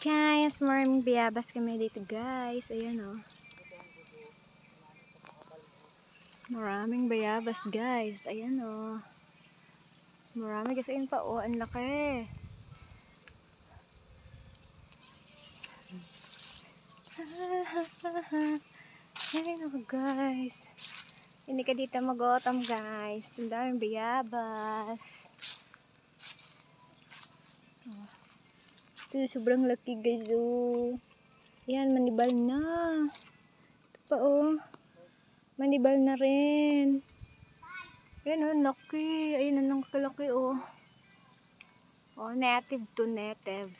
Guys, maraming bayabas kami dito guys. Ayan o. Maraming bayabas guys. Ayan o. Marami kasi yun pa o. Ang laki. Ayan o guys. Hindi ka dito mag-autumn guys. Ang daming bayabas. Ito sobrang laki guys o. Ayan, manibal na. Ito pa o. Manibal na rin. Ayan o, laki. Ayan ang kalaki o. O, native to native.